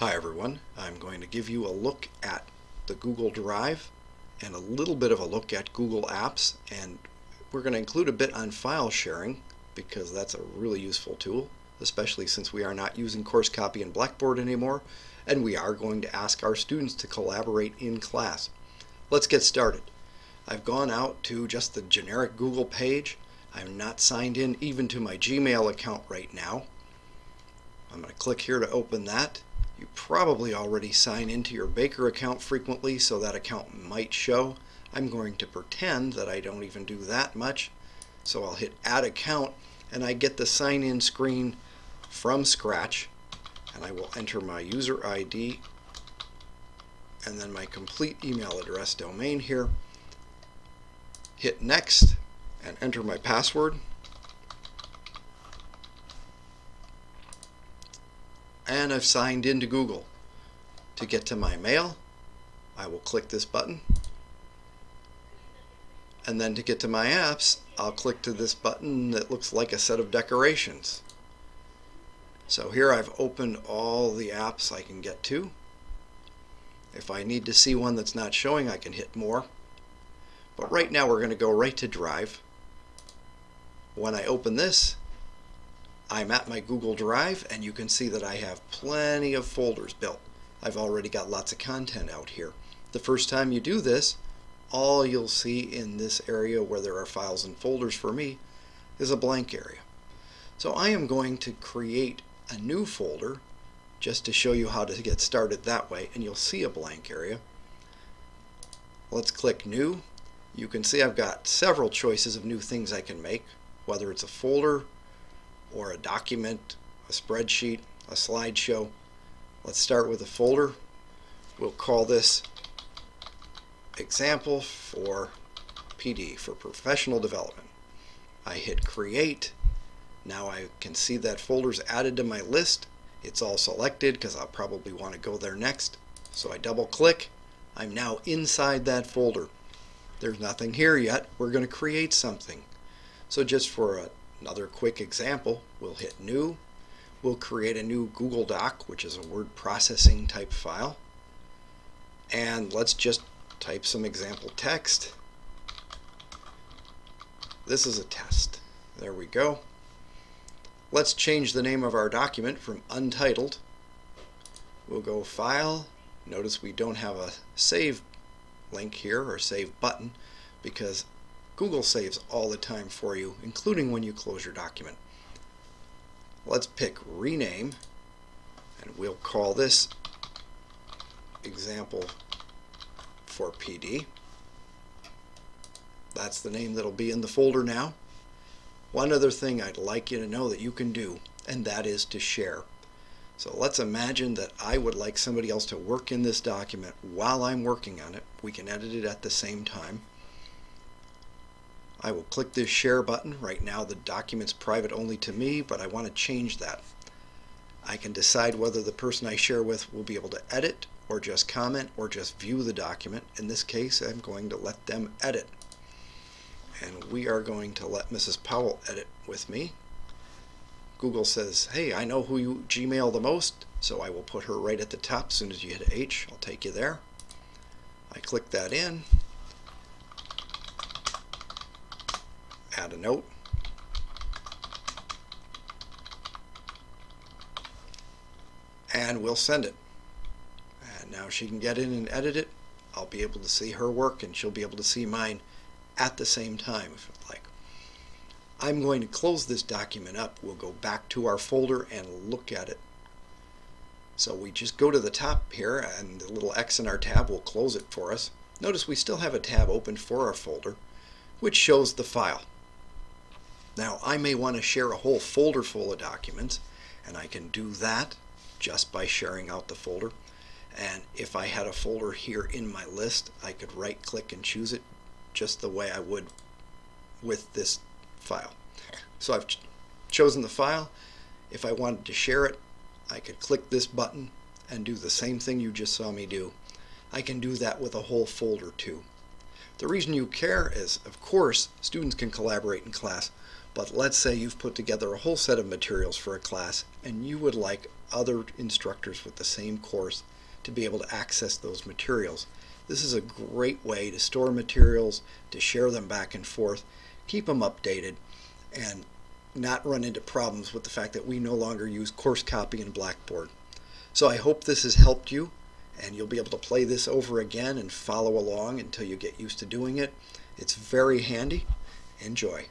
Hi everyone, I'm going to give you a look at the Google Drive and a little bit of a look at Google Apps, and we're going to include a bit on file sharing because that's a really useful tool, especially since we are not using Course Copy and Blackboard anymore, and we are going to ask our students to collaborate in class. Let's get started. I've gone out to just the generic Google page. I'm not signed in even to my Gmail account right now. I'm going to click here to open that. You probably already sign into your Baker account frequently, so that account might show. I'm going to pretend that I don't even do that much. So I'll hit Add Account, and I get the sign in screen from scratch. And I will enter my user ID and then my complete email address domain here. Hit Next and enter my password. And I've signed into Google. To get to my mail, I will click this button. And then to get to my apps, I'll click to this button that looks like a set of decorations. So here I've opened all the apps I can get to. If I need to see one that's not showing, I can hit More. But right now we're going to go right to Drive. When I open this, I'm at my Google Drive, and you can see that I have plenty of folders built. I've already got lots of content out here. The first time you do this, all you'll see in this area where there are files and folders for me is a blank area. So I am going to create a new folder just to show you how to get started that way, and you'll see a blank area. Let's click New. You can see I've got several choices of new things I can make, whether it's a folder or a document, a spreadsheet, a slideshow. Let's start with a folder. We'll call this Example for PD, for Professional Development. I hit Create. Now I can see that folder's added to my list. It's all selected because I'll probably want to go there next. So I double click. I'm now inside that folder. There's nothing here yet. We're going to create something. So just for another quick example, we'll hit New. We'll create a new Google Doc, which is a word processing type file. And let's just type some example text. This is a test. There we go. Let's change the name of our document from Untitled. We'll go File. Notice we don't have a Save link here or Save button because Google saves all the time for you, including when you close your document. Let's pick Rename, and we'll call this Example for PD. That's the name that'll be in the folder now. One other thing I'd like you to know that you can do, and that is to share. So let's imagine that I would like somebody else to work in this document while I'm working on it. We can edit it at the same time. I will click this share button. Right now the document's private only to me, but I want to change that. I can decide whether the person I share with will be able to edit or just comment or just view the document. In this case, I'm going to let them edit. And we are going to let Mrs. Powell edit with me. Google says, hey, I know who you Gmail the most, so I will put her right at the top. As soon as you hit H, I'll take you there. I click that in. Add a note. And we'll send it. And now she can get in and edit it. I'll be able to see her work and she'll be able to see mine at the same time if you'd like. I'm going to close this document up. We'll go back to our folder and look at it. So we just go to the top here and the little X in our tab will close it for us. Notice we still have a tab open for our folder which shows the file. Now I may want to share a whole folder full of documents, and I can do that just by sharing out the folder. And if I had a folder here in my list, I could right click and choose it just the way I would with this file. So I've chosen the file. If I wanted to share it, I could click this button and do the same thing you just saw me do. I can do that with a whole folder too. The reason you care is, of course, students can collaborate in class, But let's say you've put together a whole set of materials for a class and you would like other instructors with the same course to be able to access those materials. This is a great way to store materials, to share them back and forth, keep them updated, and not run into problems with the fact that we no longer use course copy in Blackboard. So I hope this has helped you, and you'll be able to play this over again and follow along until you get used to doing it. It's very handy. Enjoy.